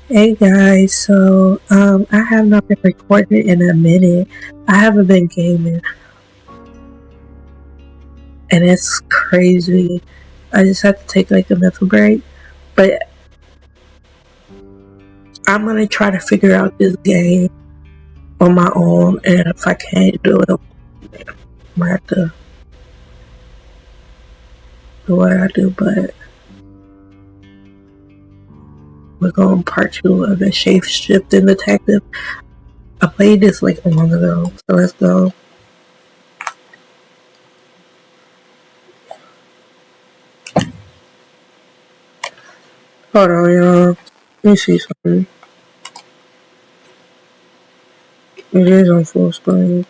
Hey guys, so I have not been recording in a minute. I haven't been gaming, and it's crazy. I just had to take like a mental break, but I'm gonna try to figure out this game on my own, and if I can't do it, I might have to do what I do. But we're going part 2 of the shapeshifting detective. I played this like long ago, so let's go. Hold on, y'all. Let me see something. It is on full screen.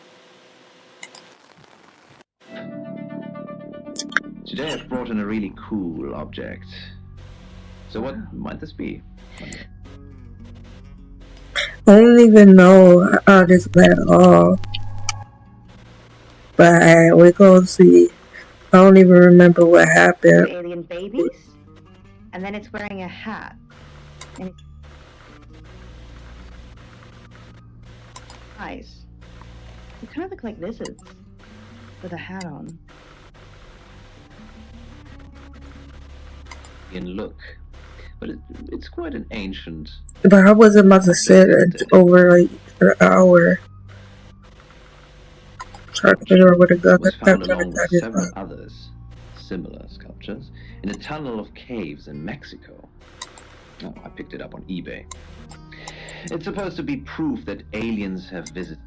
Today I've brought in a really cool object. So what might this be? I don't even know how this went off. But we're gonna see. I don't even remember what happened. Alien babies, and then it's wearing a hat. And eyes. They kind of look like lizards with a hat on. In look, but it's quite an ancient. But I wasn't about to sit over like an hour trying to figure out where to go. Was found along with several others, similar sculptures, in a tunnel of caves in Mexico. Oh, I picked it up on eBay. It's supposed to be proof that aliens have visited.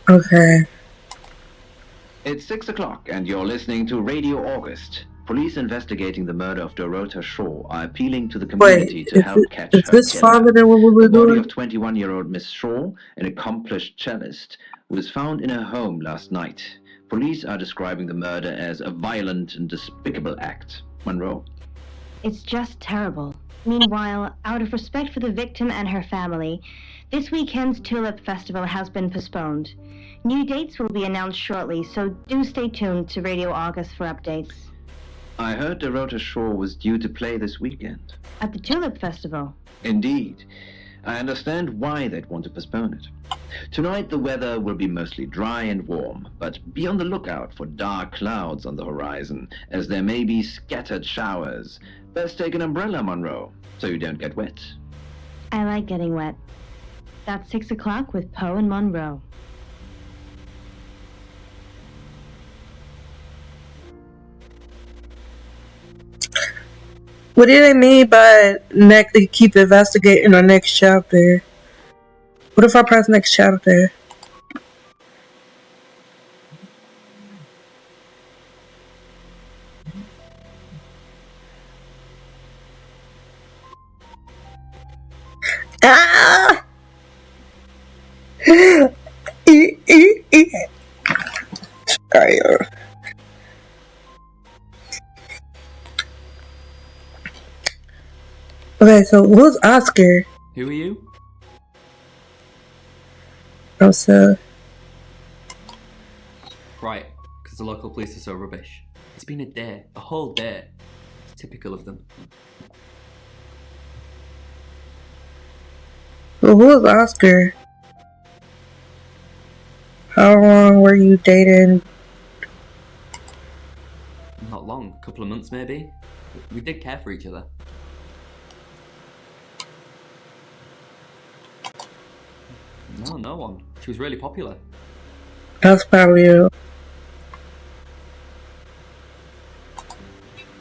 Okay. It's 6 o'clock and you're listening to Radio August. Police investigating the murder of Dorota Shaw are appealing to the community to help catch her killer. Is this farther than what we were doing? The body of 21-year-old Miss Shaw, an accomplished cellist, was found in her home last night. Police are describing the murder as a violent and despicable act. Monroe. It's just terrible. Meanwhile, out of respect for the victim and her family, this weekend's Tulip Festival has been postponed. New dates will be announced shortly, so do stay tuned to Radio August for updates. I heard Dorota Shaw was due to play this weekend. At the Tulip Festival? Indeed. I understand why they'd want to postpone it. Tonight the weather will be mostly dry and warm, but be on the lookout for dark clouds on the horizon, as there may be scattered showers. Best take an umbrella, Monroe, so you don't get wet. I like getting wet. That's 6 o'clock with Poe and Monroe. What do they mean by they keep investigating the next chapter? What if I press next chapter? Ah! Sorry. Okay, so who's Oscar? Who are you? Oh, so. Right, because the local police are so rubbish. It's been a whole day. It's typical of them. Well, who's Oscar? How long were you dating? Not long, a couple of months maybe. We did care for each other. No one. She was really popular. That's probably you.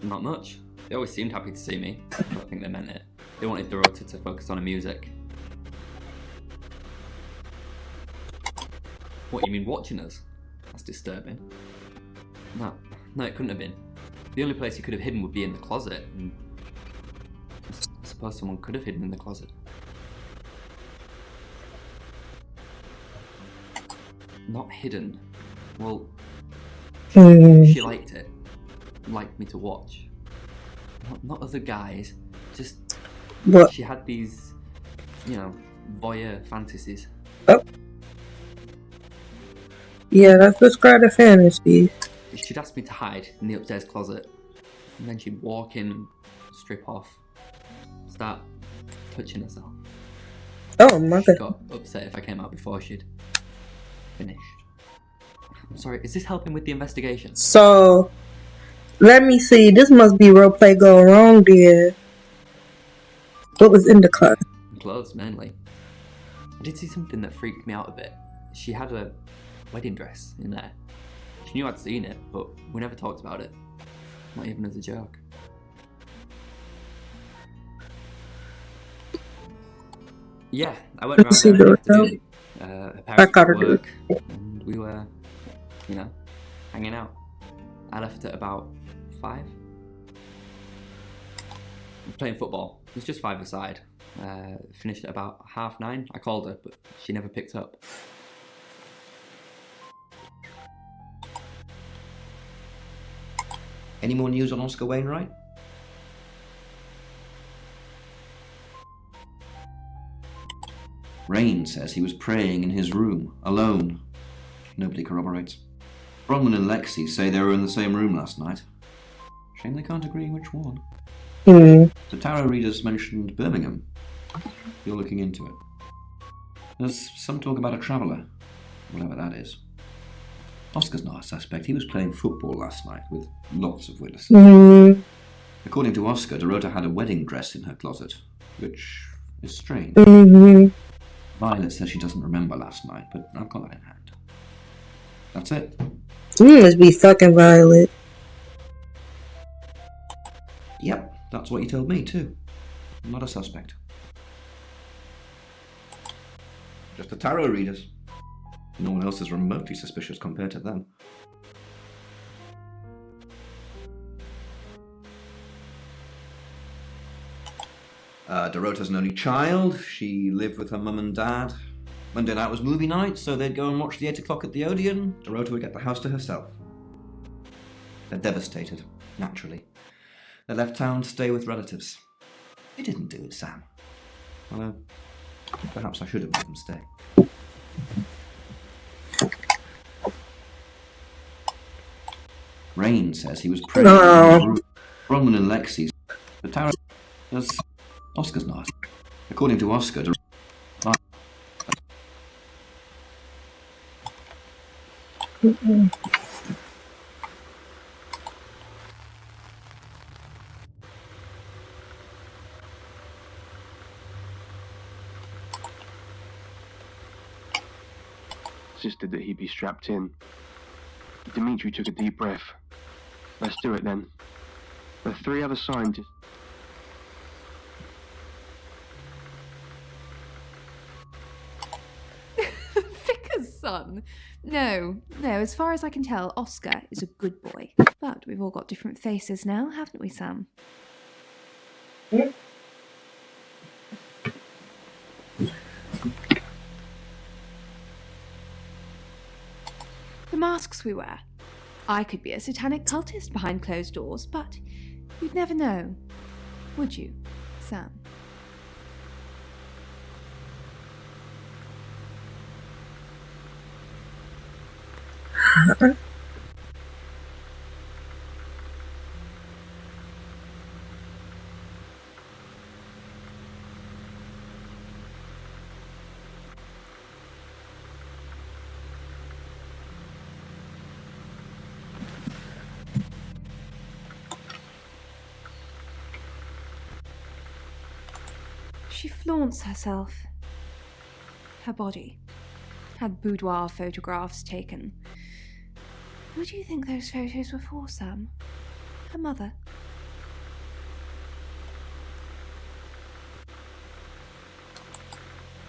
Not much. They always seemed happy to see me. I don't think they meant it. They wanted Dorota to focus on her music. What, you mean watching us? That's disturbing. No, it couldn't have been. The only place he could have hidden would be in the closet. And I suppose someone could have hidden in the closet. Not hidden. Well, she liked it. Liked me to watch. Not other guys. Just what? She had these, voyeur fantasies. Oh. Yeah, that's described a fantasy. She'd asked me to hide in the upstairs closet And then she'd walk in, strip off, start touching herself. Oh my She god. got upset if I came out before she'd finished. I'm sorry, is this helping with the investigation? So, let me see. This must be roleplay going wrong, dear. What was in the car? Clothes, mainly. I did see something that freaked me out a bit. She had a wedding dress in there. She knew I'd seen it, but we never talked about it. Not even as a joke. Yeah, I went around there in the afternoon. Her parents were at work, and we were, hanging out. I left at about 5. Playing football. It was just 5-a-side. Finished at about 9:30. I called her, but she never picked up. Any more news on Oscar Wainwright? Rain says he was praying in his room, alone. Nobody corroborates. Bronwyn and Lexi say they were in the same room last night. Shame they can't agree which one. The tarot readers mentioned Birmingham. You're looking into it. There's some talk about a traveller, whatever that is. Oscar's not a suspect. He was playing football last night with lots of witnesses. According to Oscar, Dorota had a wedding dress in her closet, which is strange. Violet says she doesn't remember last night, but I've got that in hand. That's it. You must be fucking Violet. Yep, that's what you told me too. Not a suspect. Just the tarot readers. No one else is remotely suspicious compared to them. Dorota's an only child. She lived with her mum and dad. Monday night was movie night, so they'd go and watch the 8 o'clock at the Odeon. Dorota would get the house to herself. They're devastated, naturally. They left town to stay with relatives. They didn't do it, Sam. Although, perhaps I should have made them stay. Rain says he was praying in his room. Bronwyn and Lexi. The tarot. Oscar's not. According to Oscar, insisted that he be strapped in. Dimitri took a deep breath. Let's do it then. The 3 other scientists. Vicar's son? No, as far as I can tell, Oscar is a good boy. But we've all got different faces now, haven't we, Sam? The masks we wear. I could be a satanic cultist behind closed doors, but you'd never know, would you, Sam? She flaunts herself. Her body. Had boudoir photographs taken. Who do you think those photos were for, Sam? Her mother?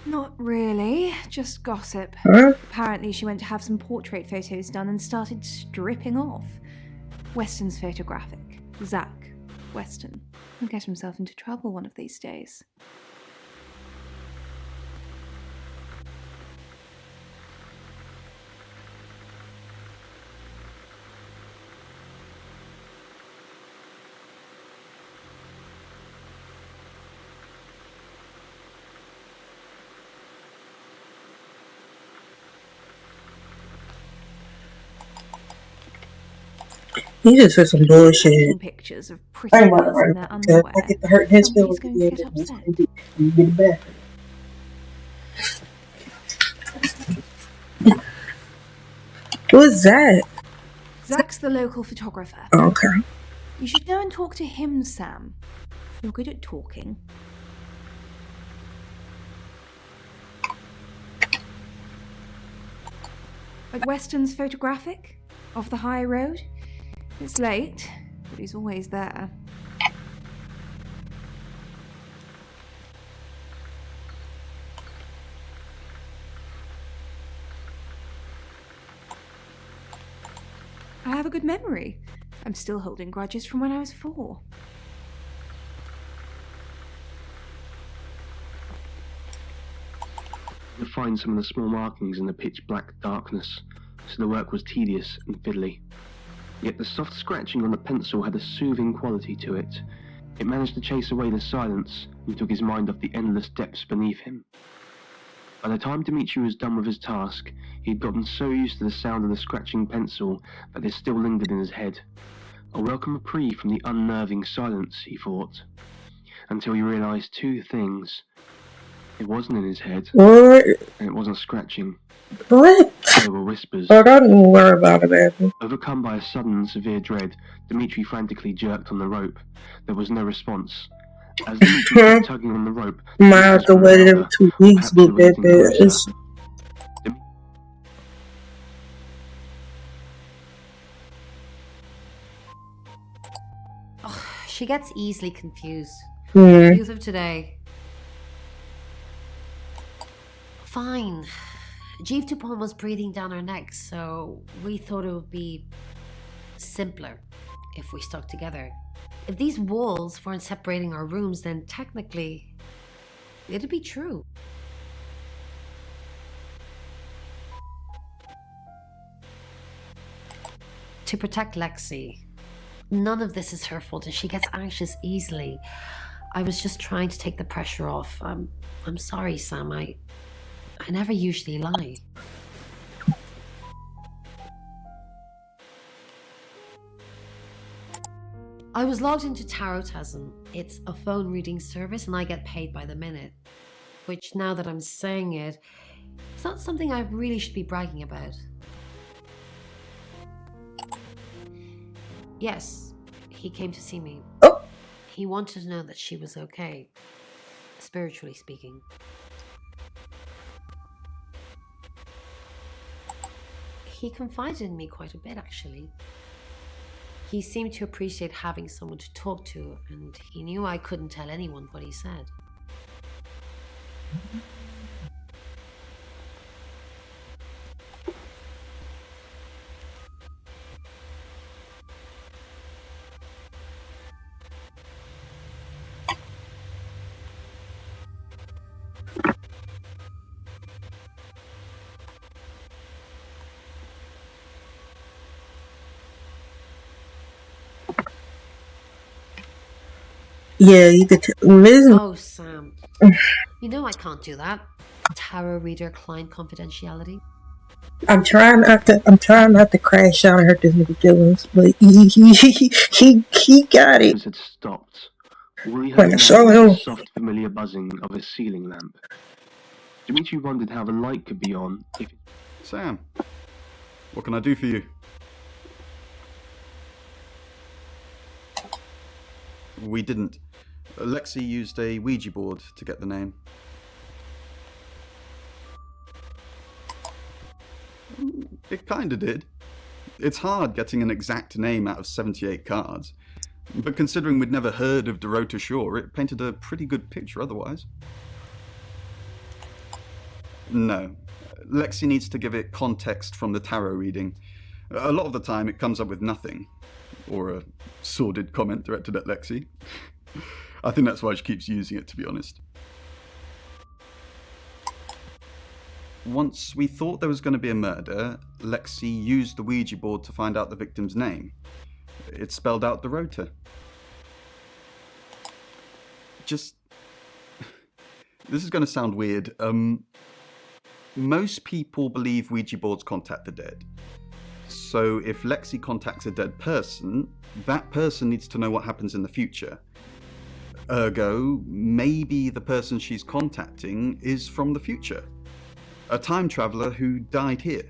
Not really, just gossip. Apparently she went to have some portrait photos done and started stripping off. Weston's photographic. Zach Weston. He'll get himself into trouble one of these days. He just said some bullshit. Taking pictures of pretty I ain't girls in their underwear. I get to hurt his Somebody's feelings going to again. get That's upset. gonna be get back. Who's that? Zach's the local photographer. Okay. You should go and talk to him, Sam. You're good at talking. At Weston's Photographic? Off the high road? It's late, but he's always there. I have a good memory. I'm still holding grudges from when I was 4. You could find some of the small markings in the pitch black darkness, so the work was tedious and fiddly. Yet the soft scratching on the pencil had a soothing quality to it. It managed to chase away the silence and took his mind off the endless depths beneath him. By the time Dimitri was done with his task, he had gotten so used to the sound of the scratching pencil that it still lingered in his head. A welcome reprieve from the unnerving silence, he thought, until he realised 2 things. It wasn't in his head, What? and it wasn't scratching. What? They were whispers. Oh, don't even worry about it, baby. Overcome by a sudden and severe dread, Dimitri frantically jerked on the rope. There was no response. As Dimitri kept tugging on the rope, Might have to wait them 2 weeks with that bitch. Oh, she gets easily confused. Hmm. Youth of today. Fine. Jeeve Dupont was breathing down her neck, so we thought it would be simpler if we stuck together. If these walls weren't separating our rooms, then technically it'd be true. To protect Lexi. None of this is her fault, and she gets anxious easily. I was just trying to take the pressure off. I'm sorry, Sam. I never usually lie. I was logged into Tarotism. It's a phone reading service and I get paid by the minute. Which, now that I'm saying it, it's not something I really should be bragging about. Yes, he came to see me. Oh. He wanted to know that she was okay, spiritually speaking. He confided in me quite a bit, actually. He seemed to appreciate having someone to talk to, and he knew I couldn't tell anyone what he said. Yeah, you could listen. Oh, Sam. You know I can't do that. Tarot reader client confidentiality. I'm trying not to crash out and hurt this nigga feelings, but he got it. Had stopped. All he When heard I now show was him. the soft, familiar buzzing of a ceiling lamp. Dimitri wondered how the light could be on if... Sam, what can I do for you? We didn't. Lexi used a Ouija board to get the name. It kinda did. It's hard getting an exact name out of 78 cards, but considering we'd never heard of Dorota Shaw, it painted a pretty good picture otherwise. No. Lexi needs to give it context from the tarot reading. A lot of the time it comes up with nothing. Or a sordid comment directed at Lexi. I think that's why she keeps using it, to be honest. Once we thought there was going to be a murder, Lexi used the Ouija board to find out the victim's name. It spelled out Dorota. Just... This is going to sound weird. Most people believe Ouija boards contact the dead. So if Lexi contacts a dead person, that person needs to know what happens in the future. Ergo, maybe the person she's contacting is from the future. A time traveler who died here.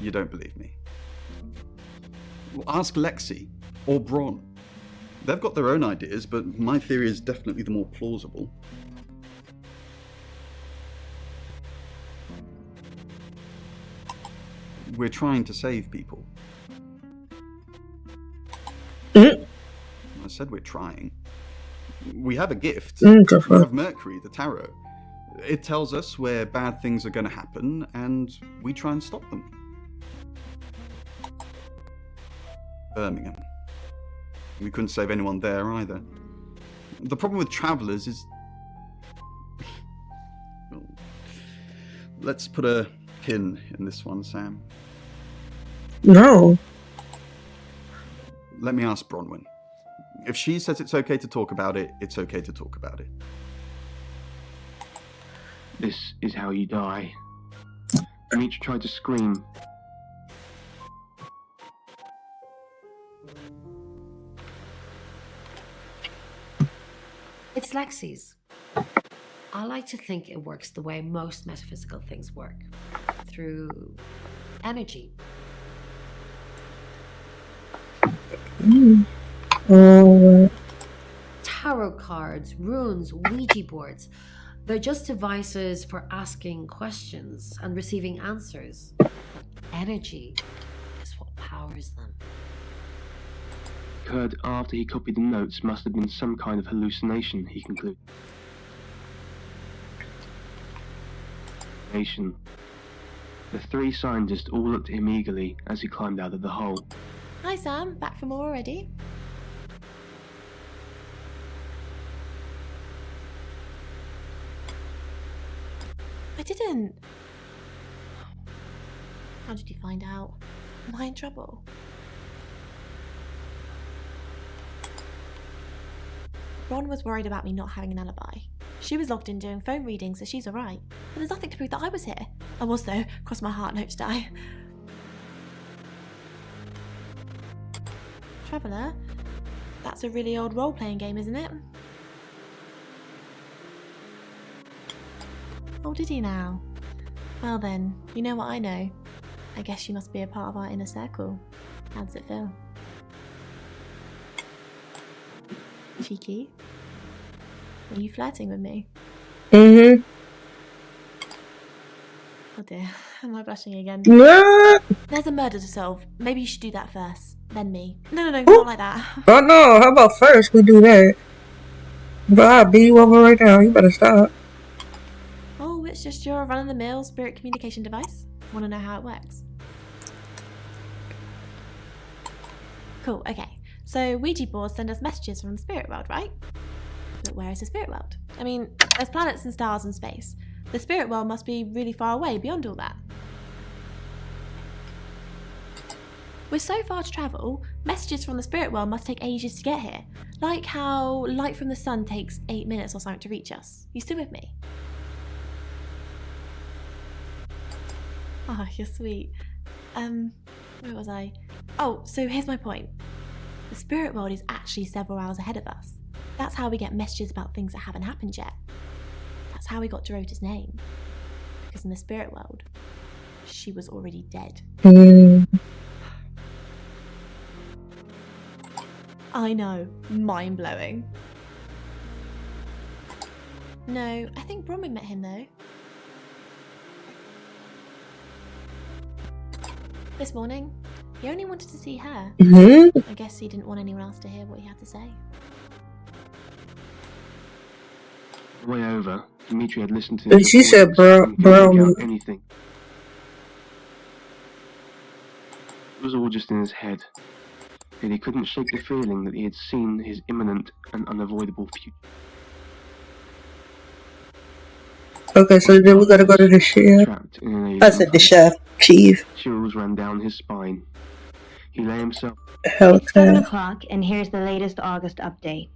You don't believe me? Well, ask Lexi or Bron. They've got their own ideas, but my theory is definitely the more plausible. We're trying to save people. I said we're trying. We have a gift. We have Mercury, the tarot. It tells us where bad things are going to happen, and we try and stop them. Birmingham. We couldn't save anyone there either. The problem with travellers is... Well, let's put a pin in this one, Sam. No. Let me ask Bronwyn. If she says it's okay to talk about it, it's okay to talk about it. This is how you die. Dimitri tried to scream. It's Lexi's. I like to think it works the way most metaphysical things work. Through energy. Tarot cards, runes, Ouija boards. They're just devices for asking questions and receiving answers. But energy is what powers them. Occurred after he copied the notes must have been some kind of hallucination, he concluded. The three scientists all looked at him eagerly as he climbed out of the hole. Hi Sam, back for more already? I didn't. How did you find out? Am I in trouble? Ron was worried about me not having an alibi. She was logged in doing phone readings, so she's alright. But there's nothing to prove that I was here. I was though, cross my heart and hope to die. Traveller? That's a really old role-playing game, isn't it? Oh, did he now? Well then, you know what I know. I guess you must be a part of our inner circle. How does it feel? Cheeky? Are you flirting with me? Mm-hmm. Oh dear, am I blushing again? What? There's a murder to solve. Maybe you should do that first, then me. No, Ooh. not like that. Oh no, how about first we do that? But I'll beat you over right now, you better stop. Oh, it's just your run-of-the-mill spirit communication device? Want to know how it works? Cool, okay. So Ouija boards send us messages from the spirit world, right? But where is the spirit world? I mean, there's planets and stars in space. The spirit world must be really far away beyond all that. With so far to travel, messages from the spirit world must take ages to get here. Like how light from the sun takes 8 minutes or something to reach us. You still with me? Oh, you're sweet. Where was I? Oh, so here's my point. The spirit world is actually several hours ahead of us. That's how we get messages about things that haven't happened yet. That's how we got Dorota's name. Because in the spirit world, she was already dead. I know, mind-blowing. No, I think Bronwyn met him though. This morning, he only wanted to see her. I guess he didn't want anyone else to hear what he had to say. On the way over, Dimitri had listened to And she said brown. Anything. It was all just in his head. Yet he couldn't shake the feeling that he had seen his imminent and unavoidable future. Okay, so then we gotta go to the chef. I said the chef, chief. Chills ran down his spine. He lay himself. It's 7 o'clock, and here's the latest August update.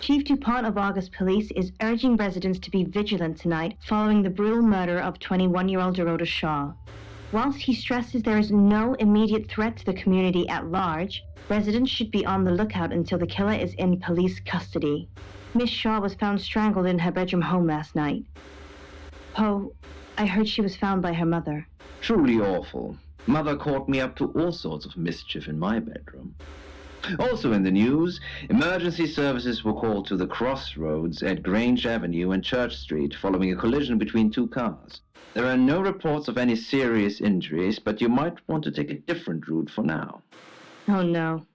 Chief DuPont of August Police is urging residents to be vigilant tonight following the brutal murder of 21-year-old Dorota Shaw. Whilst he stresses there is no immediate threat to the community at large, residents should be on the lookout until the killer is in police custody. Miss Shaw was found strangled in her bedroom home last night. Poe, I heard she was found by her mother. Truly awful. Mother caught me up to all sorts of mischief in my bedroom. Also in the news, emergency services were called to the crossroads at Grange Avenue and Church Street following a collision between two cars. There are no reports of any serious injuries, but you might want to take a different route for now. Oh no.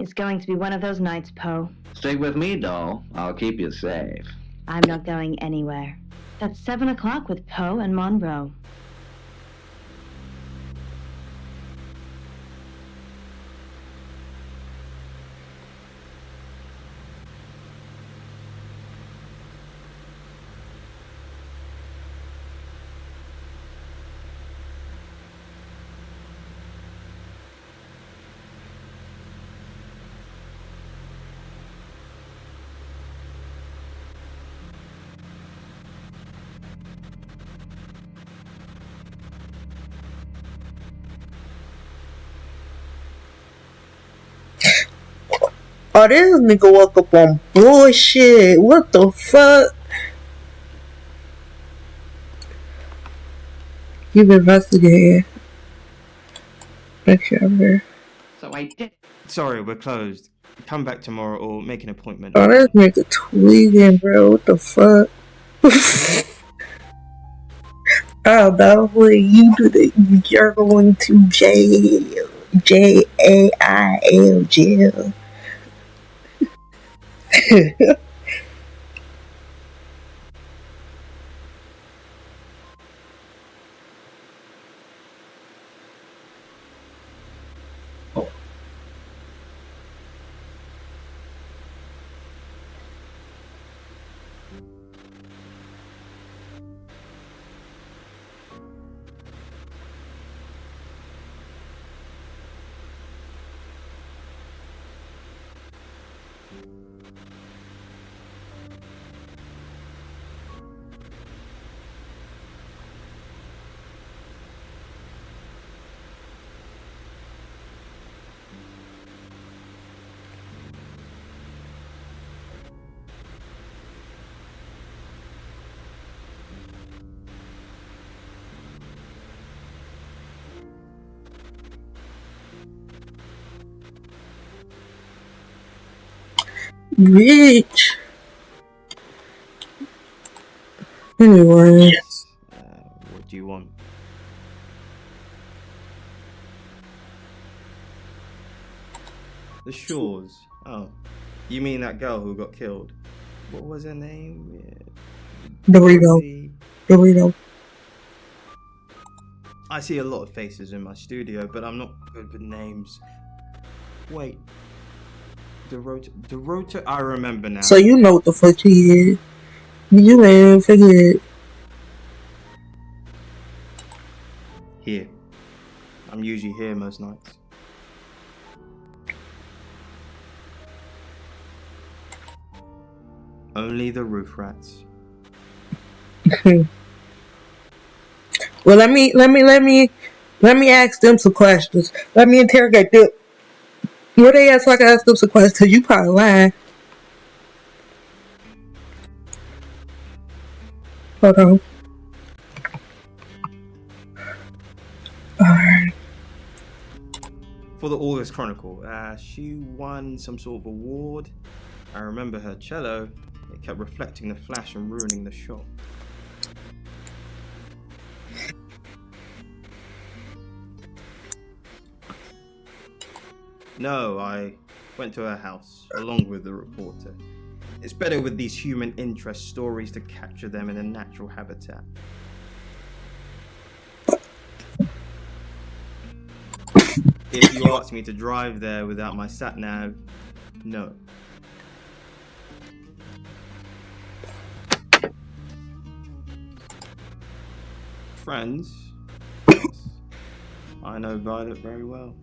It's going to be one of those nights, Poe. Stay with me, doll. I'll keep you safe. I'm not going anywhere. That's 7 o'clock with Poe and Monroe. Oh, this nigga woke up on bullshit. What the fuck? You've investigated. Make sure I'm here. So I did. Sorry, we're closed. Come back tomorrow or make an appointment. Oh, this nigga tweaking, bro. What the fuck? I don't know when you do the. You're going to jail. Jail. Jail. Bitch. Anyway. What do you want? The Shores. Oh, you mean that girl who got killed? What was her name? Dorito. I see a lot of faces in my studio, but I'm not good with names. Wait. Dorota, I remember now. So you know what the fuck she is. You ain't forget. Here. I'm usually here most nights. Only the roof rats. Well, let me ask them some questions. Let me interrogate them. What they ask so I can ask them some questions? Cause you probably lying. Hold on. Alright. For the August Chronicle, she won some sort of award. I remember her cello. It kept reflecting the flash and ruining the shot. No, I went to her house, along with the reporter. It's better with these human interest stories to capture them in a natural habitat. If you asked me to drive there without my sat-nav, no. Friends? Yes. I know Violet very well.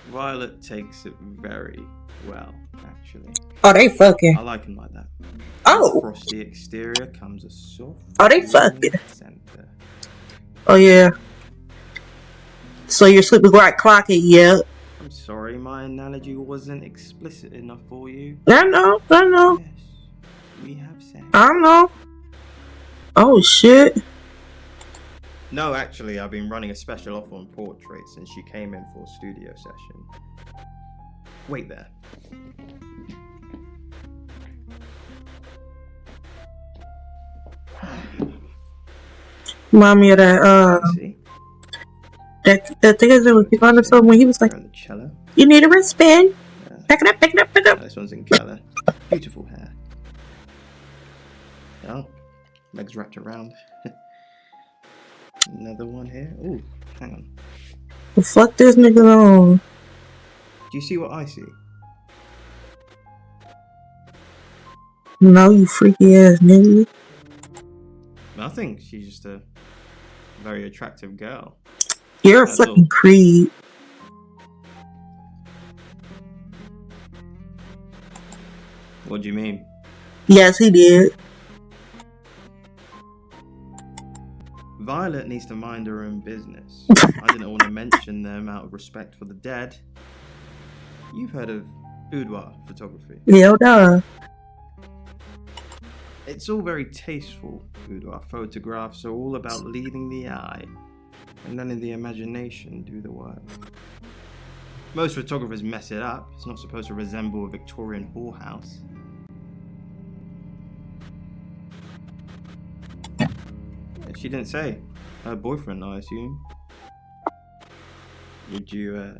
Violet takes it very well, actually. Oh, they fucking. I like him like that. Oh. Frosty exterior comes a soft. Oh, they fucking. Center. Oh, yeah. So you're sleeping right clocking, yeah. I'm sorry, my analogy wasn't explicit enough for you. I know. Yes, we have sex. I know. Oh, shit. No, actually, I've been running a special offer on portraits since she came in for a studio session. Wait there. Remind me of that, that thing is when he found himself when he was like, you need a wristband. Yeah. Pick it up. This one's in color. Beautiful hair. Oh, legs wrapped around. Another one here. Ooh, hang on. Well, fuck this nigga on. Do you see what I see? No, you freaky ass nigga. Nothing. She's just a very attractive girl. You're a fucking creep. What do you mean? Yes, he did. Violet needs to mind her own business. I didn't want to mention them out of respect for the dead. You've heard of boudoir photography? Yeah, duh. It's all very tasteful. Boudoir photographs are all about leading the eye and letting the imagination do the work. Most photographers mess it up. It's not supposed to resemble a Victorian whorehouse. She didn't say. Her boyfriend, I assume. Would you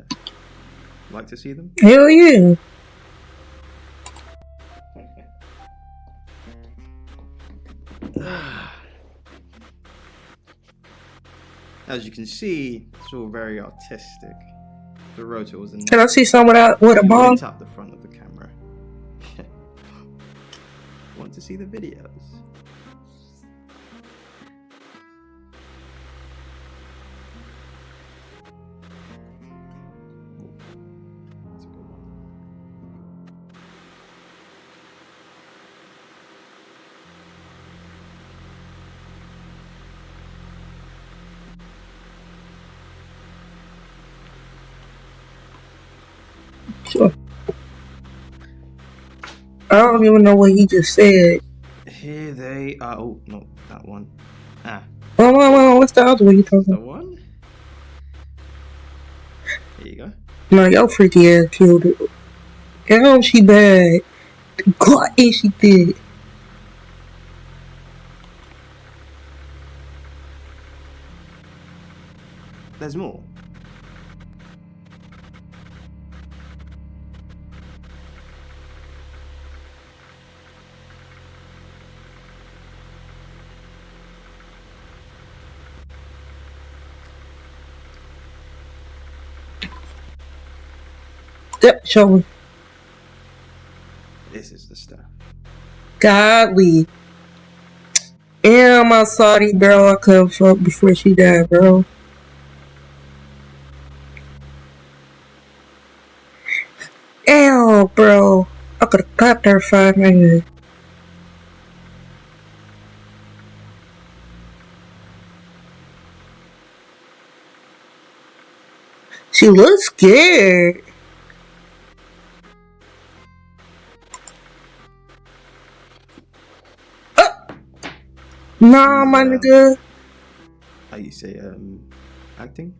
like to see them? Hell yeah. As you can see, it's all very artistic. The rotor was in. Can I see some with a ball? Up the front of the camera. Want to see the videos? Sure. I don't even know what he just said. Here they are. Oh, not that one. Ah. Oh, what's the other one you talking about? The one? Here you go. No, your freaky ass killed it. Hell, she bad. God, is she did. There's more. Yep, show me. This is the stuff. Godly. Damn, I saw the girl I couldn't fuck before she died, bro. Damn, bro. I could have clapped her 5 minutes. She looks scared. Nah, my nigga. How you say, acting?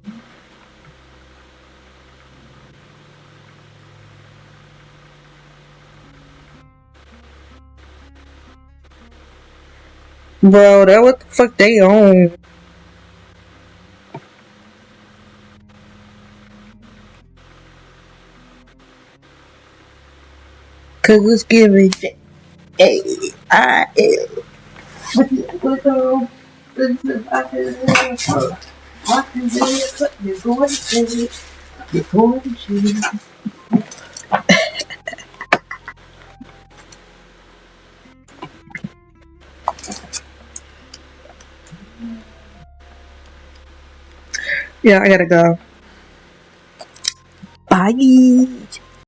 Bro, that what the fuck they on? Cause it's giving A-I-L. Yeah, I gotta go. Bye. Bye.